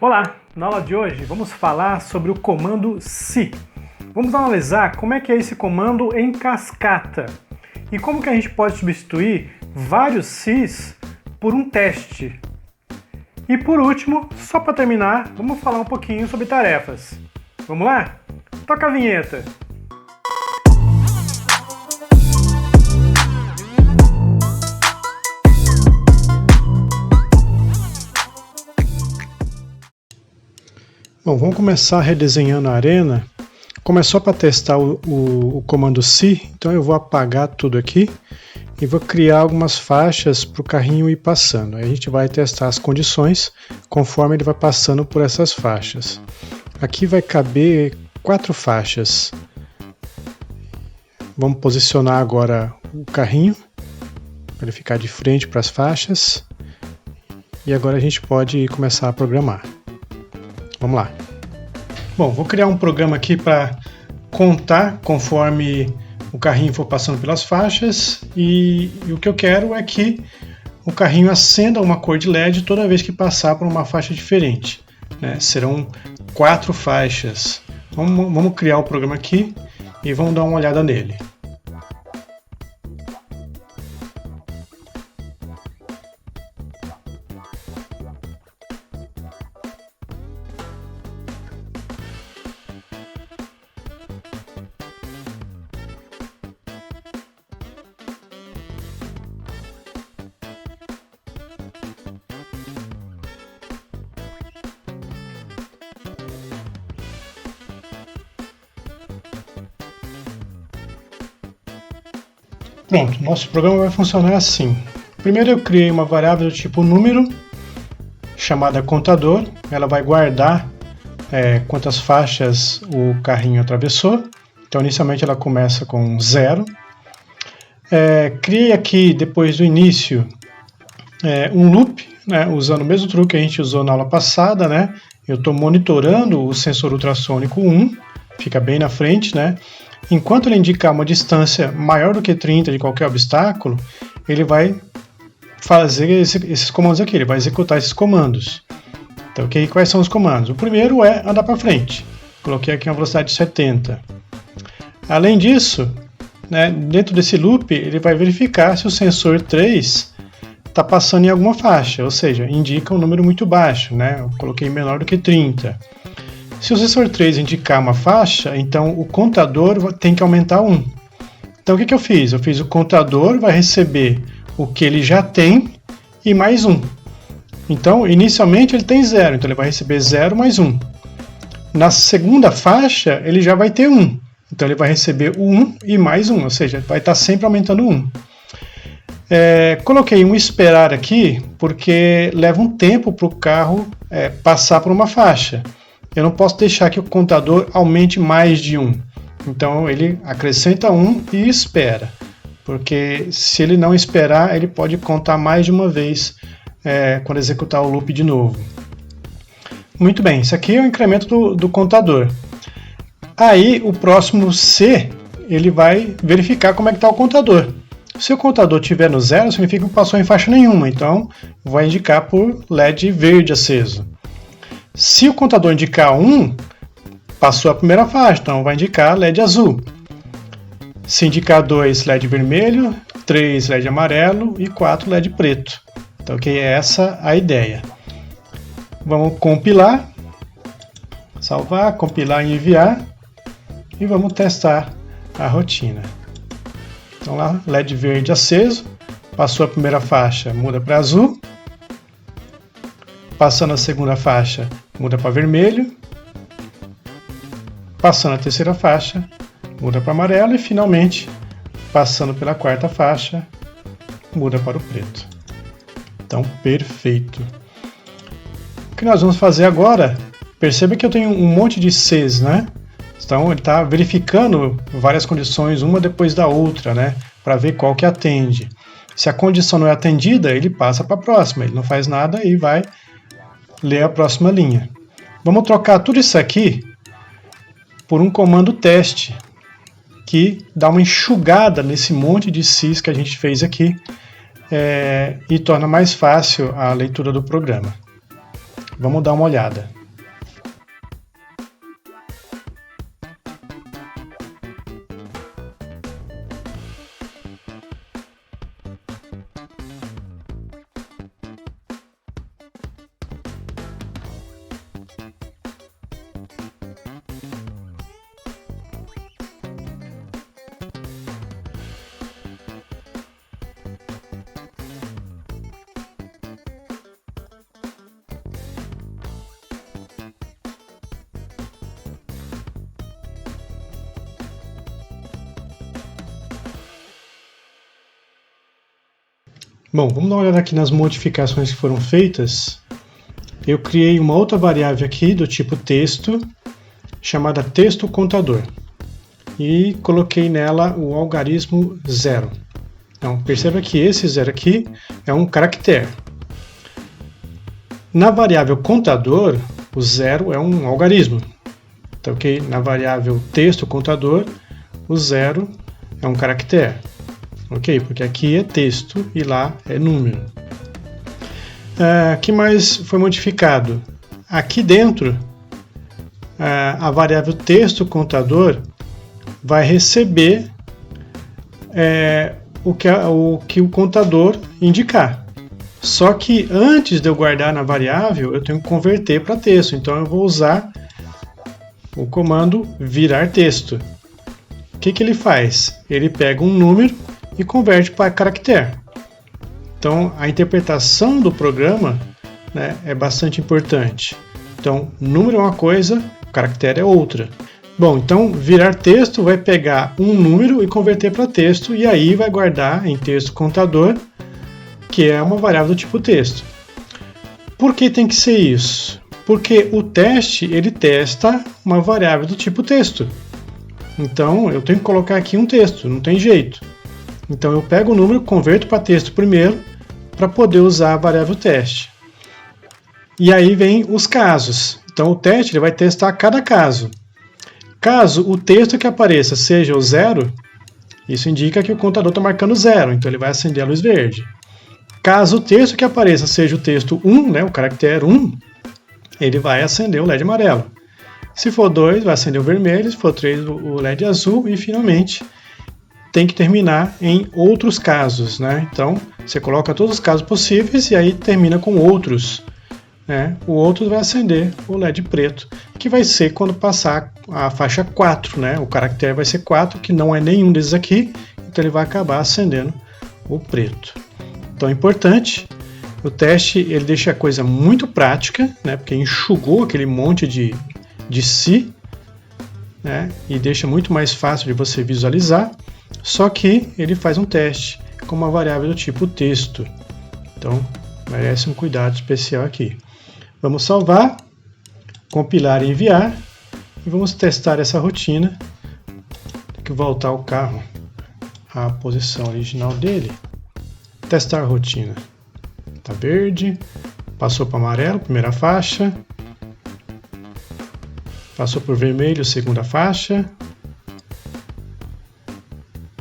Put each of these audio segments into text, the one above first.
Olá! Na aula de hoje vamos falar sobre o comando se. Vamos analisar como é que é esse comando em cascata e como que a gente pode substituir vários se's por um teste. E por último, só para terminar, vamos falar um pouquinho sobre tarefas. Vamos lá? Toca a vinheta! Bom, vamos começar redesenhando a arena. Como é só para testar o comando se, então eu vou apagar tudo aqui e vou criar algumas faixas para o carrinho ir passando. Aí a gente vai testar as condições conforme ele vai passando por essas faixas. Aqui vai caber 4 faixas. Vamos posicionar agora o carrinho para ele ficar de frente para as faixas. E agora a gente pode começar a programar. Vamos lá. Bom, vou criar um programa aqui para contar conforme o carrinho for passando pelas faixas e o que eu quero é que o carrinho acenda uma cor de LED toda vez que passar por uma faixa diferente, né? Serão 4 faixas. Vamos criar o programa aqui e vamos dar uma olhada nele. Pronto, nosso programa vai funcionar assim. Primeiro eu criei uma variável do tipo número, chamada contador. Ela vai guardar quantas faixas o carrinho atravessou. Então inicialmente ela começa com 0. Criei aqui, depois do início, um loop, né, usando o mesmo truque que a gente usou na aula passada, né? Eu estou monitorando o sensor ultrassônico 1, fica bem na frente, né? Enquanto ele indicar uma distância maior do que 30 de qualquer obstáculo, ele vai fazer esses comandos aqui, ele vai executar esses comandos. Então, quais são os comandos? O primeiro é andar para frente. Coloquei aqui uma velocidade de 70. Além disso, né, dentro desse loop, ele vai verificar se o sensor 3 está passando em alguma faixa, ou seja, indica um número muito baixo, né? Eu coloquei menor do que 30. Se o sensor 3 indicar uma faixa, então o contador tem que aumentar 1. Então o que eu fiz? Eu fiz o contador vai receber o que ele já tem e mais 1. Então inicialmente ele tem 0, então ele vai receber 0 mais 1. Na segunda faixa ele já vai ter 1, então ele vai receber o 1 e mais 1, ou seja, vai estar sempre aumentando 1. Coloquei um esperar aqui porque leva um tempo para o carro passar por uma faixa. Eu não posso deixar que o contador aumente mais de 1. Então ele acrescenta 1 e espera. Porque se ele não esperar, ele pode contar mais de uma vez quando executar o loop de novo. Muito bem, isso aqui é o incremento do contador. Aí o próximo C, ele vai verificar como é que está o contador. Se o contador estiver no 0, significa que não passou em faixa nenhuma. Então vai indicar por LED verde aceso. Se o contador indicar 1, passou a primeira faixa, então vai indicar LED azul. Se indicar 2, LED vermelho, 3, LED amarelo e 4, LED preto. Então, é essa a ideia. Vamos compilar, salvar, compilar e enviar e vamos testar a rotina. Então lá, LED verde aceso, passou a primeira faixa, muda para azul. Passando a segunda faixa, muda para vermelho. Passando a terceira faixa, muda para amarelo. E finalmente, passando pela quarta faixa, muda para o preto. Então, perfeito. O que nós vamos fazer agora, perceba que eu tenho um monte de Cs, né? Então, ele está verificando várias condições, uma depois da outra, né? Para ver qual que atende. Se a condição não é atendida, ele passa para a próxima. Ele não faz nada e vai ler a próxima linha. Vamos trocar tudo isso aqui por um comando teste que dá uma enxugada nesse monte de Cs que a gente fez aqui e torna mais fácil a leitura do programa. Vamos dar uma olhada. Bom, vamos dar uma olhada aqui nas modificações que foram feitas. Eu criei uma outra variável aqui do tipo texto, chamada texto contador, e coloquei nela o algarismo 0. Então, perceba que esse 0 aqui é um caractere. Na variável contador, o 0 é um algarismo. Então, ok? Na variável texto contador, o 0 é um caractere. Ok? Porque aqui é texto e lá é número. O que mais foi modificado? Aqui dentro, a variável texto contador vai receber o que o contador indicar. Só que antes de eu guardar na variável, eu tenho que converter para texto. Então eu vou usar o comando virar texto. O que ele faz? Ele pega um número e converte para caractere. Então, a interpretação do programa, né, é bastante importante. Então, número é uma coisa, caractere é outra. Bom, então, virar texto vai pegar um número e converter para texto, e aí vai guardar em texto contador, que é uma variável do tipo texto. Por que tem que ser isso? Porque o teste, ele testa uma variável do tipo texto. Então, eu tenho que colocar aqui um texto, não tem jeito. Então eu pego o número, converto para texto primeiro, para poder usar a variável teste. E aí vem os casos. Então o teste ele vai testar cada caso. Caso o texto que apareça seja o 0, isso indica que o contador está marcando 0, então ele vai acender a luz verde. Caso o texto que apareça seja o texto 1, né, o caractere 1, ele vai acender o LED amarelo. Se for 2, vai acender o vermelho, se for 3, o LED azul, e finalmente tem que terminar em outros casos, né? Então, você coloca todos os casos possíveis e aí termina com outros, né? O outro vai acender o LED preto, que vai ser quando passar a faixa 4, né? O caractere vai ser 4, que não é nenhum desses aqui, então ele vai acabar acendendo o preto. Então é importante, o teste ele deixa a coisa muito prática, né? Porque enxugou aquele monte de si, né? E deixa muito mais fácil de você visualizar. Só que ele faz um teste com uma variável do tipo texto. Então, merece um cuidado especial aqui. Vamos salvar, compilar e enviar. E vamos testar essa rotina. Tem que voltar o carro à posição original dele. Testar a rotina. Está verde, passou para amarelo, primeira faixa. Passou por vermelho, segunda faixa.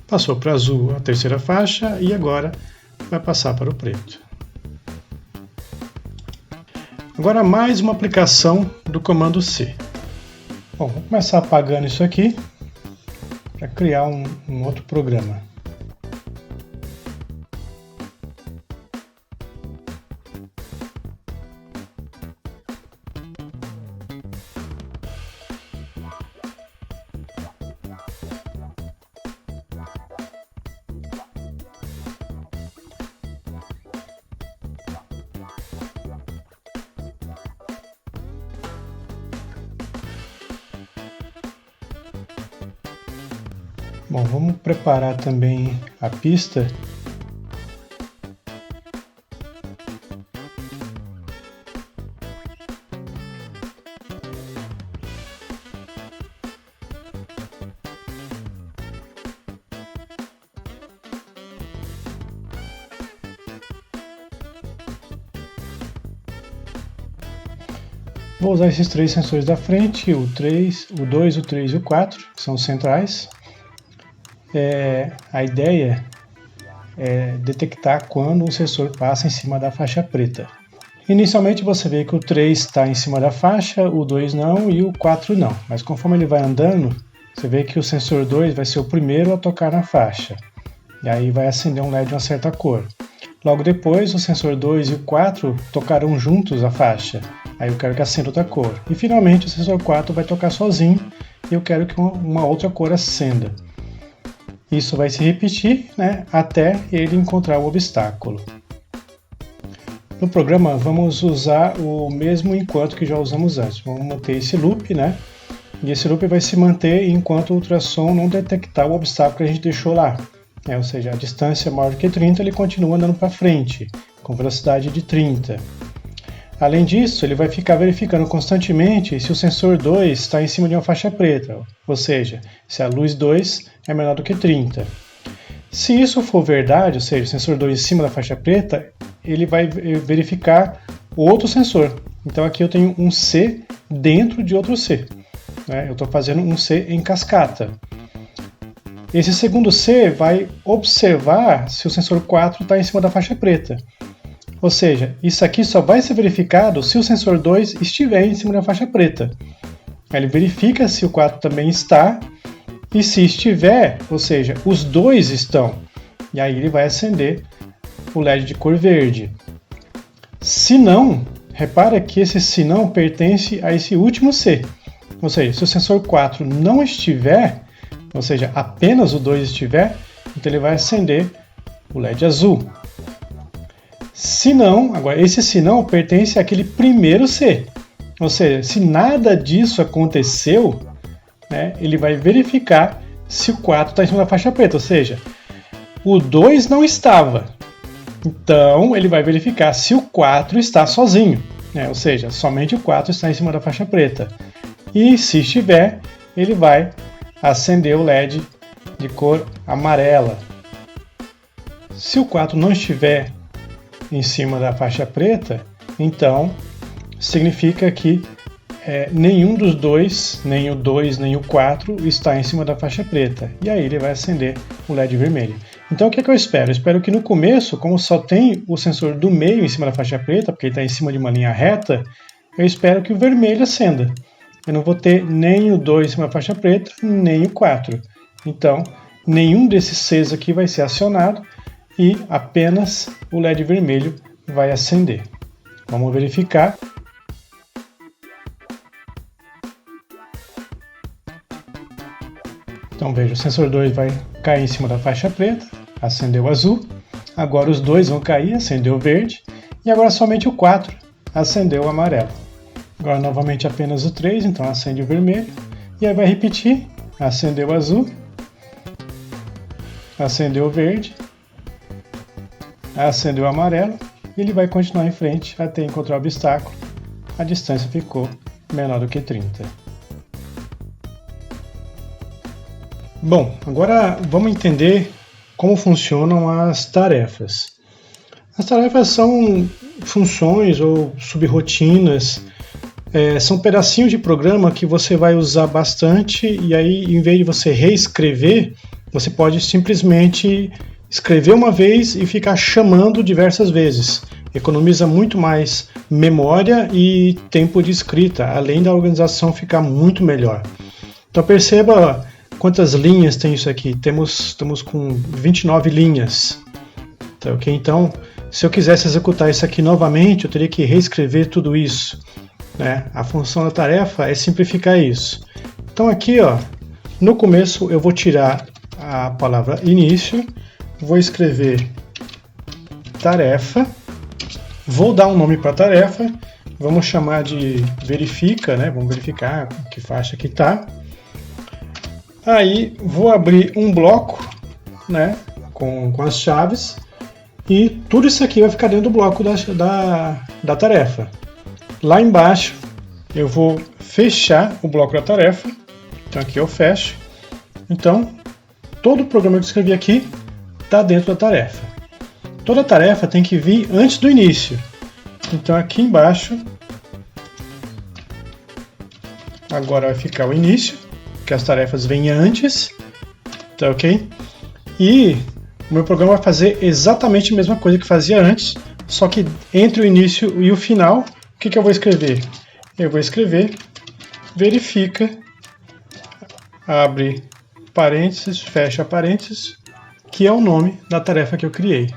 Passou para azul a terceira faixa e agora vai passar para o preto. Agora mais uma aplicação do comando C. Bom, vou começar apagando isso aqui para criar um outro programa. Bom, vamos preparar também a pista. Vou usar esses três sensores da frente, o 3, o 2, o 3 e o 4, que são centrais. A ideia é detectar quando um sensor passa em cima da faixa preta. Inicialmente você vê que o 3 está em cima da faixa, o 2 não e o 4 não. Mas conforme ele vai andando, você vê que o sensor 2 vai ser o primeiro a tocar na faixa. E aí vai acender um LED de uma certa cor. Logo depois, o sensor 2 e o 4 tocarão juntos a faixa. Aí eu quero que acenda outra cor. E finalmente o sensor 4 vai tocar sozinho e eu quero que uma outra cor acenda. Isso vai se repetir, né, até ele encontrar o obstáculo. No programa vamos usar o mesmo enquanto que já usamos antes. Vamos manter esse loop, né? E esse loop vai se manter enquanto o ultrassom não detectar o obstáculo que a gente deixou lá. Ou seja, a distância maior do que 30, ele continua andando para frente, com velocidade de 30. Além disso, ele vai ficar verificando constantemente se o sensor 2 está em cima de uma faixa preta, ou seja, se a luz 2 é menor do que 30. Se isso for verdade, ou seja, o sensor 2 em cima da faixa preta, ele vai verificar outro sensor. Então aqui eu tenho um C dentro de outro C. Eu estou fazendo um C em cascata. Esse segundo C vai observar se o sensor 4 está em cima da faixa preta. Ou seja, isso aqui só vai ser verificado se o sensor 2 estiver em cima da faixa preta. Ele verifica se o 4 também está, e se estiver, ou seja, os dois estão. E aí ele vai acender o LED de cor verde. Se não, repara que esse se não pertence a esse último C. Ou seja, se o sensor 4 não estiver, ou seja, apenas o 2 estiver, então ele vai acender o LED azul. Se não, agora esse se não pertence àquele primeiro C. Ou seja, se nada disso aconteceu, né, ele vai verificar se o 4 está em cima da faixa preta, ou seja, o 2 não estava. Então ele vai verificar se o 4 está sozinho, né, ou seja, somente o 4 está em cima da faixa preta. E se estiver, ele vai acender o LED de cor amarela. Se o 4 não estiver em cima da faixa preta, então significa que nenhum dos dois, nem o 2 nem o 4, está em cima da faixa preta. E aí ele vai acender o LED vermelho. Então o que eu espero? Eu espero que no começo, como só tem o sensor do meio em cima da faixa preta, porque ele está em cima de uma linha reta, eu espero que o vermelho acenda. Eu não vou ter nem o 2 em cima da faixa preta, nem o 4. Então, nenhum desses Cs aqui vai ser acionado e apenas o LED vermelho vai acender. Vamos verificar. Então veja, o sensor 2 vai cair em cima da faixa preta, acendeu o azul. Agora os dois vão cair, acendeu o verde. E agora somente o 4 acendeu o amarelo. Agora novamente apenas o 3, então acende o vermelho. E aí vai repetir, acendeu o azul, acendeu o verde, acendeu o amarelo. E ele vai continuar em frente até encontrar o obstáculo. A distância ficou menor do que 30. Bom, agora vamos entender como funcionam as tarefas. As tarefas são funções ou subrotinas, são pedacinhos de programa que você vai usar bastante e aí, em vez de você reescrever, você pode simplesmente escrever uma vez e ficar chamando diversas vezes. Economiza muito mais memória e tempo de escrita, além da organização ficar muito melhor. Então perceba quantas linhas tem isso aqui. Estamos com 29 linhas. Tá, okay? Então, se eu quisesse executar isso aqui novamente, eu teria que reescrever tudo isso. Né? A função da tarefa é simplificar isso. Então aqui, no começo eu vou tirar a palavra início, vou escrever tarefa, vou dar um nome para a tarefa, vamos chamar de verifica, né? Vamos verificar que faixa que está. Aí vou abrir um bloco, né, com as chaves e tudo isso aqui vai ficar dentro do bloco da tarefa. Lá embaixo eu vou fechar o bloco da tarefa, então aqui eu fecho. Então todo o programa que eu escrevi aqui está dentro da tarefa. Toda tarefa tem que vir antes do início. Então aqui embaixo agora vai ficar o início, que as tarefas vêm antes, tá ok? E o meu programa vai fazer exatamente a mesma coisa que fazia antes, só que entre o início e o final, o que eu vou escrever? Eu vou escrever verifica, abre parênteses, fecha parênteses, que é o nome da tarefa que eu criei.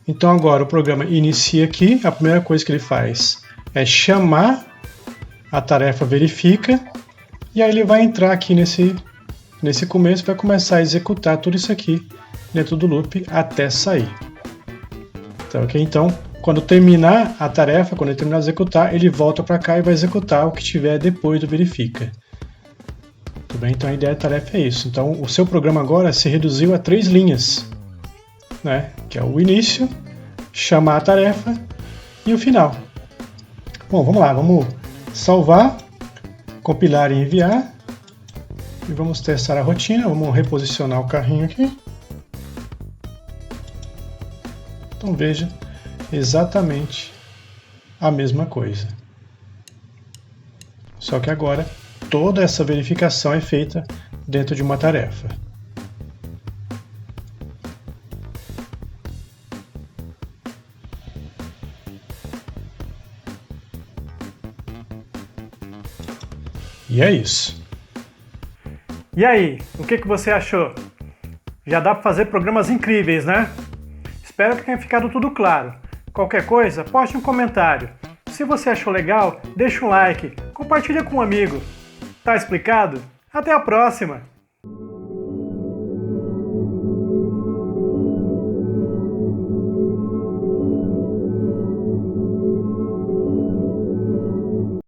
Então agora o programa inicia aqui, a primeira coisa que ele faz é chamar a tarefa verifica, e aí ele vai entrar aqui nesse começo, vai começar a executar tudo isso aqui dentro do loop até sair. Então, okay? Então, quando terminar a tarefa, quando ele terminar de executar, ele volta para cá e vai executar o que tiver depois do verifica. Tudo bem? Então a ideia da tarefa é isso. Então o seu programa agora se reduziu a 3 linhas, né? Que é o início, chamar a tarefa e o final. Bom, vamos lá, vamos salvar, compilar e enviar. E vamos testar a rotina, vamos reposicionar o carrinho aqui. Então veja exatamente a mesma coisa. Só que agora toda essa verificação é feita dentro de uma tarefa. E é isso. E aí, o que você achou? Já dá para fazer programas incríveis, né? Espero que tenha ficado tudo claro. Qualquer coisa, poste um comentário. Se você achou legal, deixa um like, compartilha com um amigo. Tá explicado? Até a próxima!